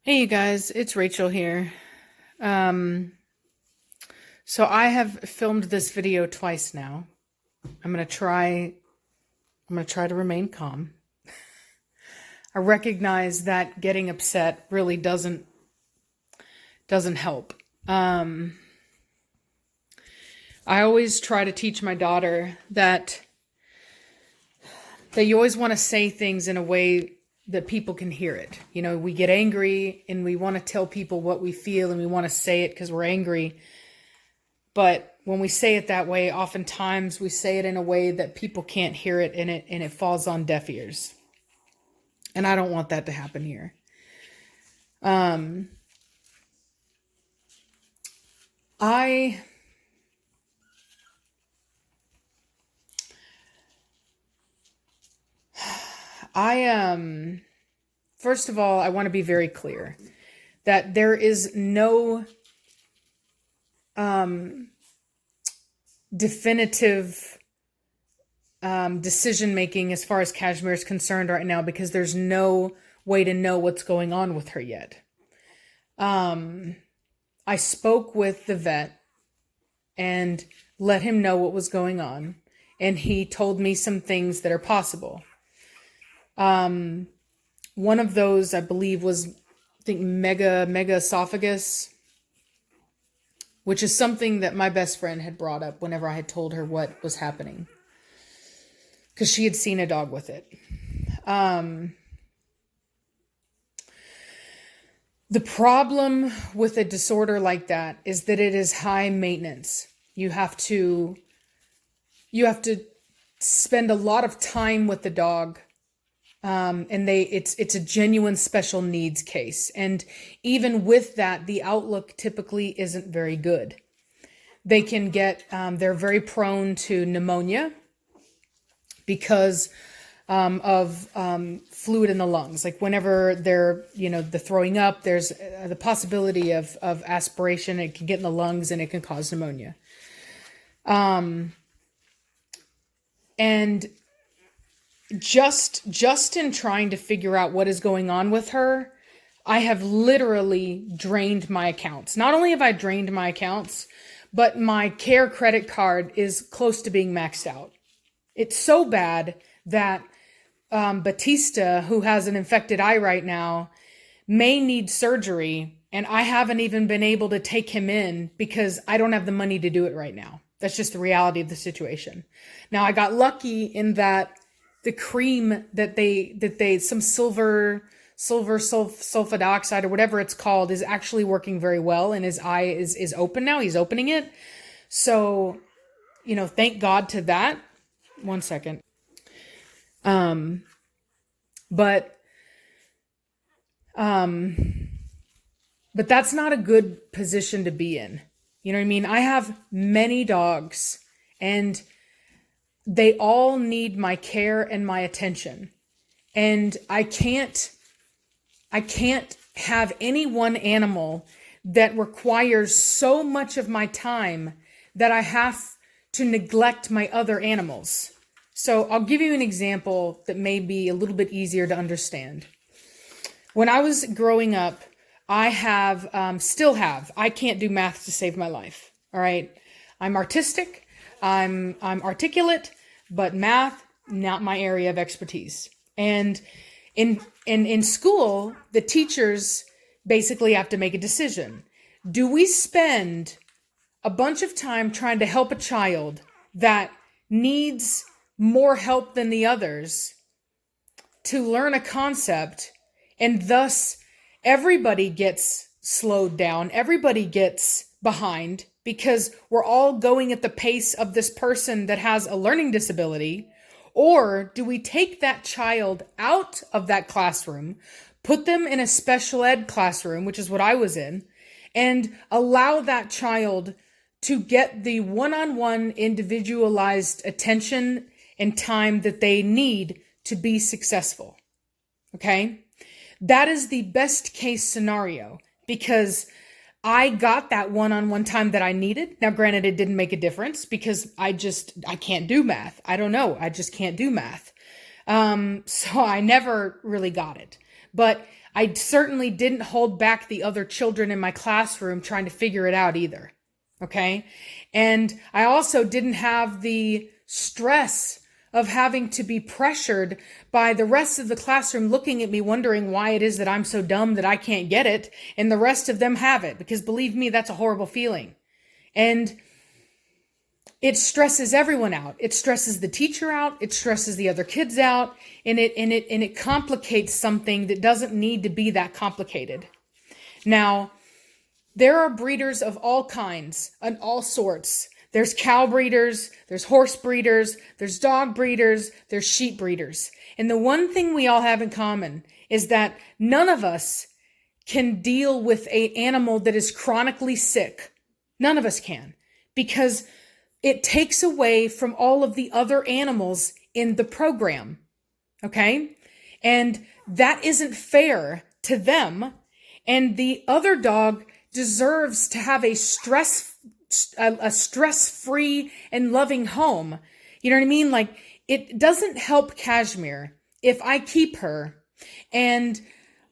Hey you guys, it's Rachel here. Um, so I have filmed this video twice now. I'm gonna try to remain calm. I recognize that getting upset really doesn't help. Um, I always try to teach my daughter that you always want to say things in a way that people can hear it. You know, we get angry and we want to tell people what we feel and we want to say it because we're angry. But when we say it that way, oftentimes we say it in a way that people can't hear it and it falls on deaf ears. And I don't want that to happen here. Um, I I first of all, I want to be very clear that there is no definitive decision making as far as Cashmere is concerned right now because there's no way to know what's going on with her yet. I spoke with the vet and let him know what was going on, and he told me some things that are possible. One of those, I believe, was, I think, mega esophagus, which is something that my best friend had brought up whenever I had told her what was happening, because she had seen a dog with it. The problem with a disorder like that is that it is high maintenance. You have to spend a lot of time with the dog. And it's a genuine special needs case. And even with that, the outlook typically isn't very good. They can get, they're very prone to pneumonia because of fluid in the lungs. Like whenever they're, the throwing up, there's the possibility of aspiration. It can get in the lungs and it can cause pneumonia. And just in trying to figure out what is going on with her, I have literally drained my accounts. Not only have I drained my accounts, but my care credit card is close to being maxed out. It's so bad that Batista, who has an infected eye right now, may need surgery, and I haven't even been able to take him in because I don't have the money to do it right now. That's just the reality of the situation. Now, I got lucky in that the cream that they some silver sulfadidoxide or whatever it's called is actually working very well, and his eye is open now. He's opening it. So, thank God to that. One second. But that's not a good position to be in. You know what I mean? I have many dogs and they all need my care and my attention. And I can't have any one animal that requires so much of my time that I have to neglect my other animals. So I'll give you an example that may be a little bit easier to understand. When I was growing up, I can't do math to save my life. All right. I'm artistic. I'm articulate, but math, not my area of expertise. And in school, the teachers basically have to make a decision. Do we spend a bunch of time trying to help a child that needs more help than the others to learn a concept, and thus everybody gets slowed down, everybody gets behind because we're all going at the pace of this person that has a learning disability? Or do we take that child out of that classroom, put them in a special ed classroom, which is what I was in, and allow that child to get the one-on-one individualized attention and time that they need to be successful? Okay? That is the best case scenario because I got that one-on-one time that I needed. Now, granted, it didn't make a difference because I can't do math. I don't know. I just can't do math. So I never really got it. but I certainly didn't hold back the other children in my classroom trying to figure it out either. Okay. And I also didn't have the stress of having to be pressured by the rest of the classroom looking at me, wondering why it is that I'm so dumb that I can't get it, and the rest of them have it. Because believe me, that's a horrible feeling. And it stresses everyone out. It stresses the teacher out. It stresses the other kids out, and it complicates something that doesn't need to be that complicated. Now, there are breeders of all kinds and all sorts. There's cow breeders, there's horse breeders, there's dog breeders, there's sheep breeders. And the one thing we all have in common is that none of us can deal with an animal that is chronically sick. None of us can, because it takes away from all of the other animals in the program. Okay? And that isn't fair to them. And the other dog deserves to have a stress-free and loving home. You know what I mean? Like, it doesn't help Cashmere if I keep her and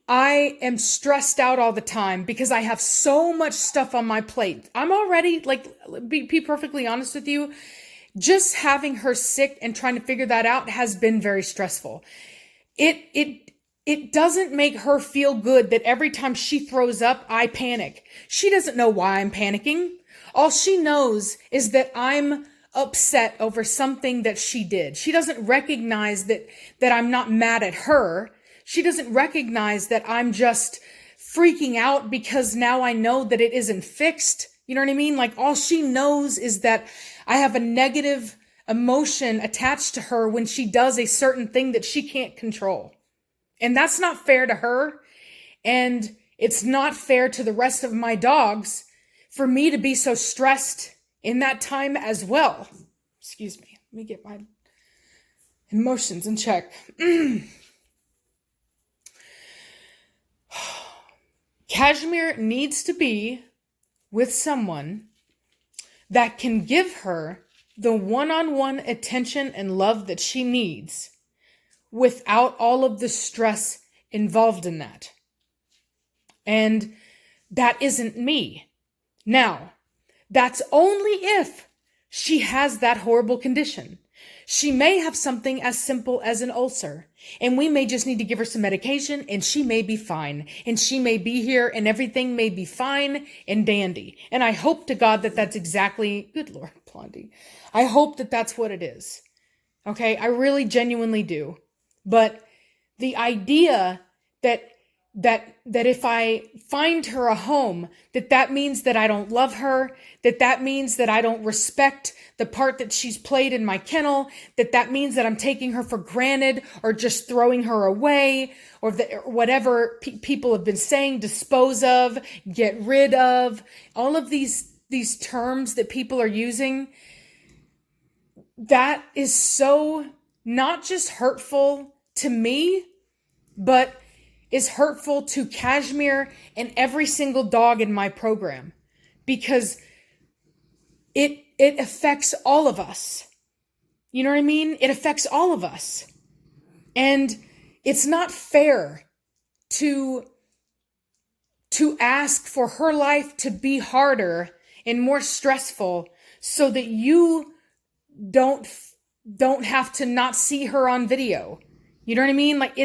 I am stressed out all the time because I have so much stuff on my plate. I'm already, like, be perfectly honest with you, just having her sick and trying to figure that out has been very stressful. It doesn't make her feel good that every time she throws up, I panic. She doesn't know why I'm panicking. All she knows is that I'm upset over something that she did. She doesn't recognize that I'm not mad at her. She doesn't recognize that I'm just freaking out because now I know that it isn't fixed. You know what I mean? Like, all she knows is that I have a negative emotion attached to her when she does a certain thing that she can't control. And that's not fair to her. And it's not fair to the rest of my dogs for me to be so stressed in that time as well. Excuse me. Let me get my emotions in check. Cashmere needs to be with someone that can give her the one-on-one attention and love that she needs without all of the stress involved in that. And that isn't me. Now, that's only if she has that horrible condition. She may have something as simple as an ulcer, and we may just need to give her some medication, and she may be fine, and she may be here, and everything may be fine and dandy. And I hope to God that that's exactly, good Lord, Blondie, I hope that that's what it is. Okay, I really genuinely do. But the idea that if I find her a home, that means that I don't love her, that means that I don't respect the part that she's played in my kennel, that means that I'm taking her for granted or just throwing her away, or whatever people have been saying, dispose of, get rid of, all of these terms that people are using. That is so not just hurtful to me, but is hurtful to Cashmere and every single dog in my program, because it affects all of us. You know what I mean? It affects all of us. And it's not fair to ask for her life to be harder and more stressful so that you don't have to not see her on video. You know what I mean? Like,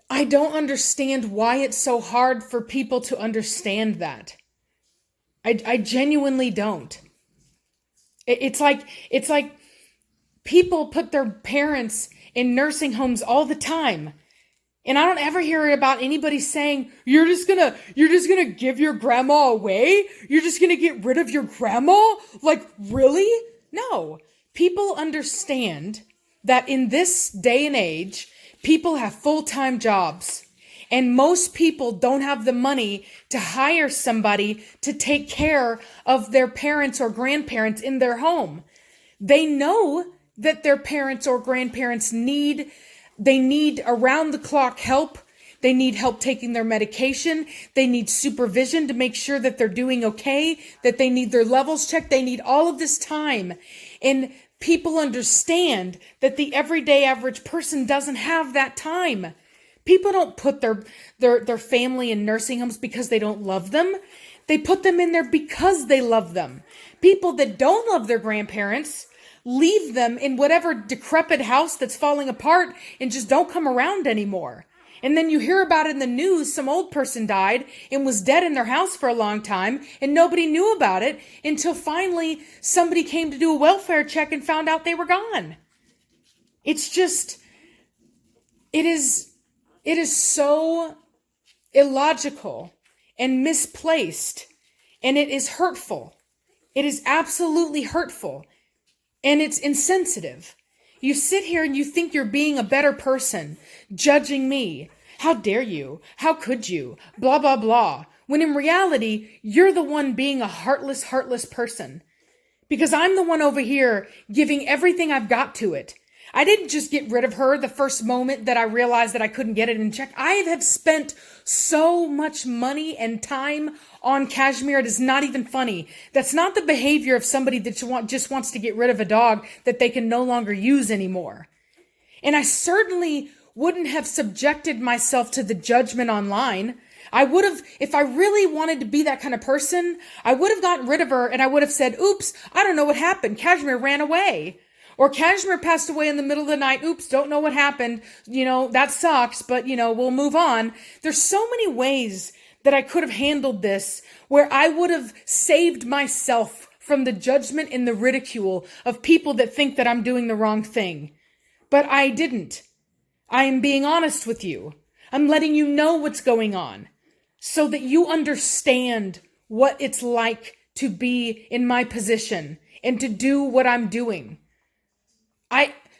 I don't understand why it's so hard for people to understand that. I genuinely don't. It's like people put their parents in nursing homes all the time. And I don't ever hear about anybody saying, you're just gonna give your grandma away? You're just gonna get rid of your grandma? Like, really? No. People understand that in this day and age, people have full-time jobs, and most people don't have the money to hire somebody to take care of their parents or grandparents in their home. They know that their parents or grandparents need around-the-clock help. They need help taking their medication. They need supervision to make sure that they're doing okay, that they need their levels checked. They need all of this time. And people understand that the everyday average person doesn't have that time. People don't put their family in nursing homes because they don't love them. They put them in there because they love them. People that don't love their grandparents leave them in whatever decrepit house that's falling apart and just don't come around anymore. And then you hear about it in the news, some old person died and was dead in their house for a long time, and nobody knew about it until finally somebody came to do a welfare check and found out they were gone. It's just, it is so illogical and misplaced, and it is hurtful. It is absolutely hurtful, and it's insensitive. You sit here and you think you're being a better person, judging me. How dare you? How could you? Blah, blah, blah. When in reality, you're the one being a heartless person. Because I'm the one over here giving everything I've got to it. I didn't just get rid of her the first moment that I realized that I couldn't get it in check. I have spent so much money and time on Cashmere. It is not even funny. That's not the behavior of somebody that just wants to get rid of a dog that they can no longer use anymore. And I certainly wouldn't have subjected myself to the judgment online. I would have, if I really wanted to be that kind of person, I would have gotten rid of her and I would have said, oops, I don't know what happened. Cashmere ran away. Or Cashmere passed away in the middle of the night. Oops, don't know what happened. That sucks, but we'll move on. There's so many ways that I could have handled this where I would have saved myself from the judgment and the ridicule of people that think that I'm doing the wrong thing. But I didn't. I am being honest with you. I'm letting you know what's going on so that you understand what it's like to be in my position and to do what I'm doing.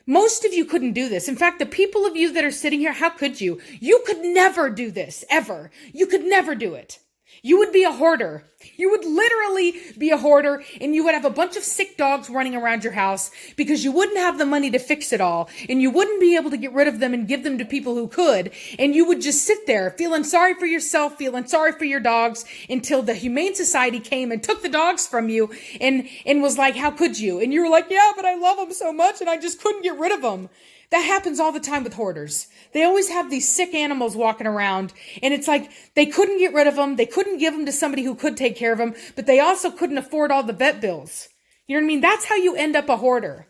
Most of you couldn't do this. In fact, the people of you that are sitting here, how could you? You could never do this, ever. You could never do it. You would be a hoarder. You would literally be a hoarder, and you would have a bunch of sick dogs running around your house because you wouldn't have the money to fix it all, and you wouldn't be able to get rid of them and give them to people who could, and you would just sit there feeling sorry for yourself, feeling sorry for your dogs, until the Humane Society came and took the dogs from you and was like, how could you? And you were like, yeah, but I love them so much, and I just couldn't get rid of them. That happens all the time with hoarders. They always have these sick animals walking around, and it's like they couldn't get rid of them. They couldn't give them to somebody who could take care of them, but they also couldn't afford all the vet bills. You know what I mean? That's how you end up a hoarder.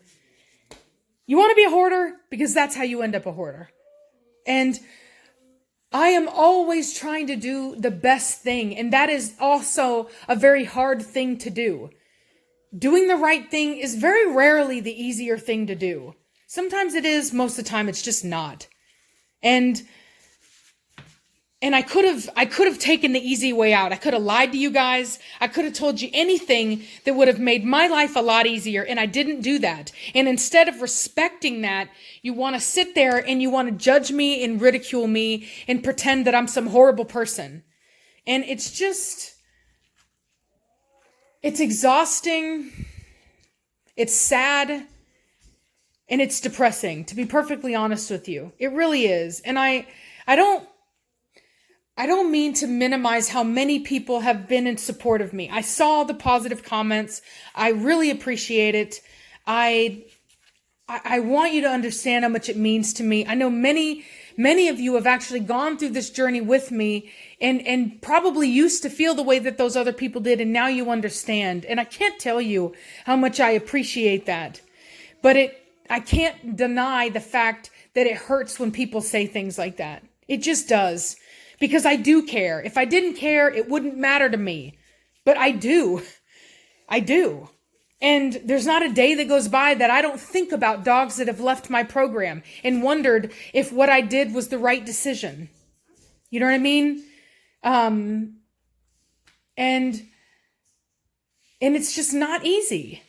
You want to be a hoarder? Because that's how you end up a hoarder. And I am always trying to do the best thing, and that is also a very hard thing to do. Doing the right thing is very rarely the easier thing to do. Sometimes it is, most of the time it's just not. And I could have taken the easy way out. I could have lied to you guys. I could have told you anything that would have made my life a lot easier, and I didn't do that. And instead of respecting that, you want to sit there and you want to judge me and ridicule me and pretend that I'm some horrible person. And it's exhausting. It's sad. And it's depressing, to be perfectly honest with you. It really is. And I don't mean to minimize how many people have been in support of me. I saw the positive comments. I really appreciate it. I want you to understand how much it means to me. I know many of you have actually gone through this journey with me and probably used to feel the way that those other people did, and now you understand. And I can't tell you how much I appreciate that. But I can't deny the fact that it hurts when people say things like that. It just does. Because I do care. If I didn't care, it wouldn't matter to me. But I do. I do. And there's not a day that goes by that I don't think about dogs that have left my program and wondered if what I did was the right decision. You know what I mean? And it's just not easy.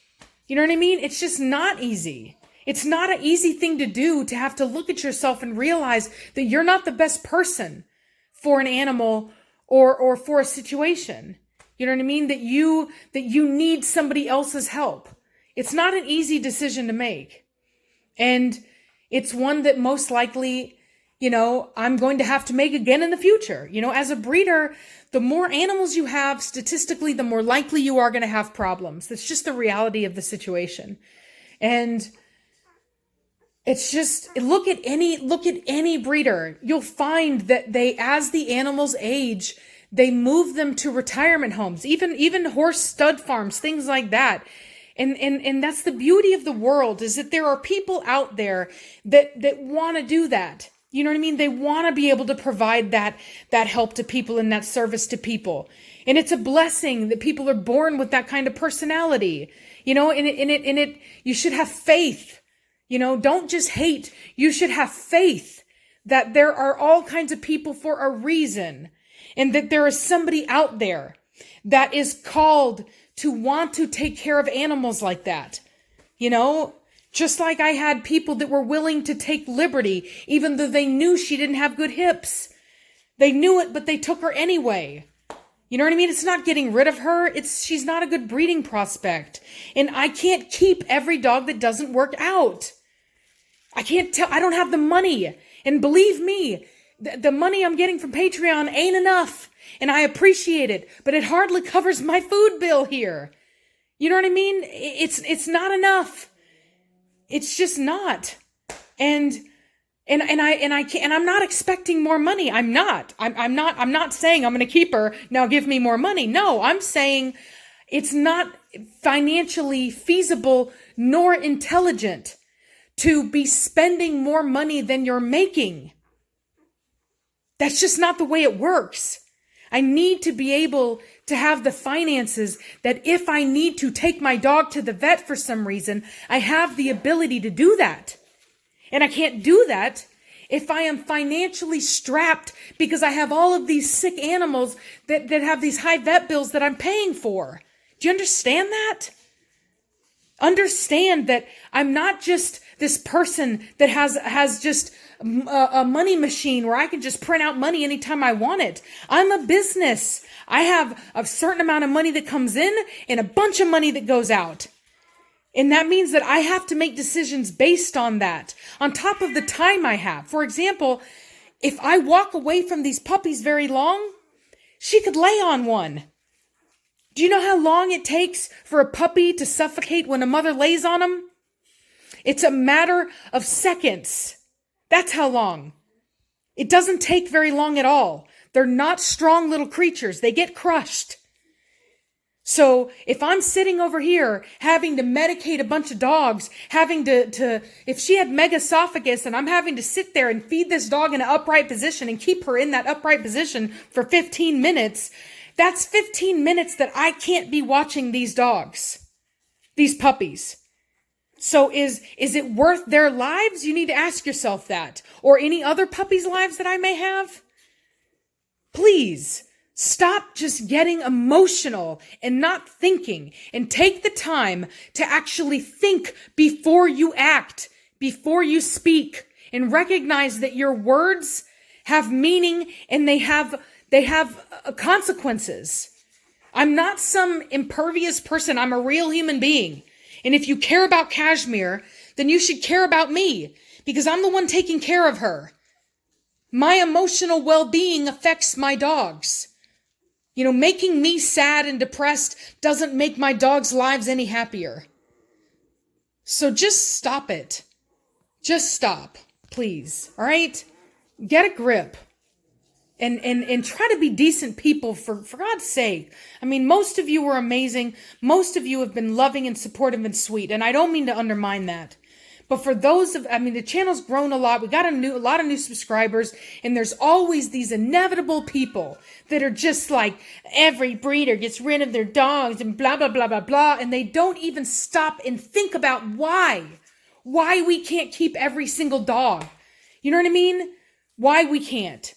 You know what I mean? It's just not easy. It's not an easy thing to do, to have to look at yourself and realize that you're not the best person for an animal or for a situation. You know what I mean? That you need somebody else's help. It's not an easy decision to make. And it's one that most likely, I'm going to have to make again in the future. As a breeder, the more animals you have, statistically, the more likely you are going to have problems. That's just the reality of the situation. And it's just, look at any breeder. You'll find that as the animals age, they move them to retirement homes, even horse stud farms, things like that. And that's the beauty of the world, is that there are people out there that want to do that. You know what I mean? They want to be able to provide that help to people and that service to people. And it's a blessing that people are born with that kind of personality, you know, and you should have faith, you know, don't just hate. You should have faith that there are all kinds of people for a reason, and that there is somebody out there that is called to want to take care of animals like that. You know, just like I had people that were willing to take Liberty, even though they knew she didn't have good hips. They knew it, but they took her anyway. You know what I mean? It's not getting rid of her. She's not a good breeding prospect. And I can't keep every dog that doesn't work out. I don't have the money. And believe me, the money I'm getting from Patreon ain't enough. And I appreciate it, but it hardly covers my food bill here. You know what I mean? It's not enough. It's just not. And I'm not expecting more money. I'm not saying I'm going to keep her. Now give me more money. No, I'm saying it's not financially feasible nor intelligent to be spending more money than you're making. That's just not the way it works. I need to be able to have the finances that if I need to take my dog to the vet for some reason, I have the ability to do that. And I can't do that if I am financially strapped because I have all of these sick animals that have these high vet bills that I'm paying for. Do you understand that? Understand that I'm not just this person that has just a money machine where I can just print out money anytime I want it. I'm a business. I have a certain amount of money that comes in and a bunch of money that goes out. And that means that I have to make decisions based on that, on top of the time I have. For example, if I walk away from these puppies very long, she could lay on one. Do you know how long it takes for a puppy to suffocate when a mother lays on them? It's a matter of seconds. That's how long. It doesn't take very long at all. They're not strong little creatures. They get crushed. So if I'm sitting over here having to medicate a bunch of dogs, having to if she had megaesophagus and I'm having to sit there and feed this dog in an upright position and keep her in that upright position for 15 minutes, that's 15 minutes that I can't be watching these dogs, these puppies. So is it worth their lives? You need to ask yourself that. Or any other puppies' lives that I may have? Please stop just getting emotional and not thinking, and take the time to actually think before you act, before you speak, and recognize that your words have meaning and they have consequences. I'm not some impervious person. I'm a real human being. And if you care about Cashmere, then you should care about me, because I'm the one taking care of her. My emotional well-being affects my dogs. You know, making me sad and depressed doesn't make my dogs' lives any happier. So just stop it. Just stop, please. All right? Get a grip. And try to be decent people for God's sake. I mean, most of you are amazing. Most of you have been loving and supportive and sweet. And I don't mean to undermine that. But for those the channel's grown a lot. We got a lot of new subscribers. And there's always these inevitable people that are just like, every breeder gets rid of their dogs and blah, blah, blah, blah, blah. And they don't even stop and think about why we can't keep every single dog. You know what I mean? Why we can't.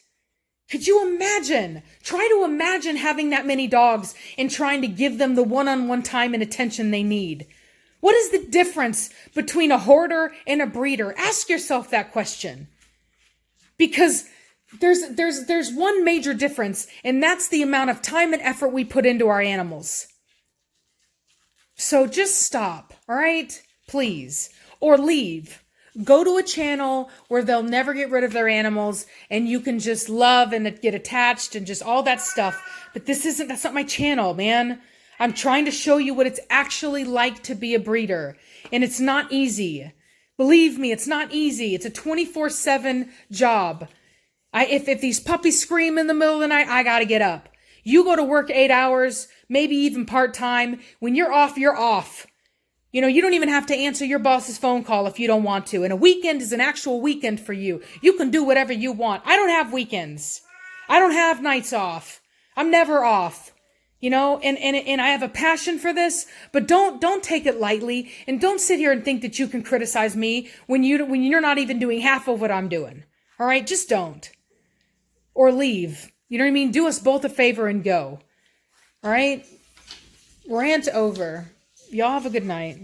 Could you imagine? Try to imagine having that many dogs and trying to give them the one-on-one time and attention they need. What is the difference between a hoarder and a breeder? Ask yourself that question. Because there's one major difference, and that's the amount of time and effort we put into our animals. So just stop, all right? Please. Or leave. Go to a channel where they'll never get rid of their animals and you can just love and get attached and just all that stuff. But that's not my channel, man. I'm trying to show you what it's actually like to be a breeder. And it's not easy. Believe me, it's not easy. It's a 24/7 job. If these puppies scream in the middle of the night, I got to get up. You go to work 8 hours, maybe even part-time. When you're off, you're off. You know, you don't even have to answer your boss's phone call if you don't want to. And a weekend is an actual weekend for you. You can do whatever you want. I don't have weekends. I don't have nights off. I'm never off. You know, and I have a passion for this, but don't take it lightly, and don't sit here and think that you can criticize me when you're not even doing half of what I'm doing. All right, just don't. Or leave. You know what I mean? Do us both a favor and go. All right? Rant over. Y'all have a good night.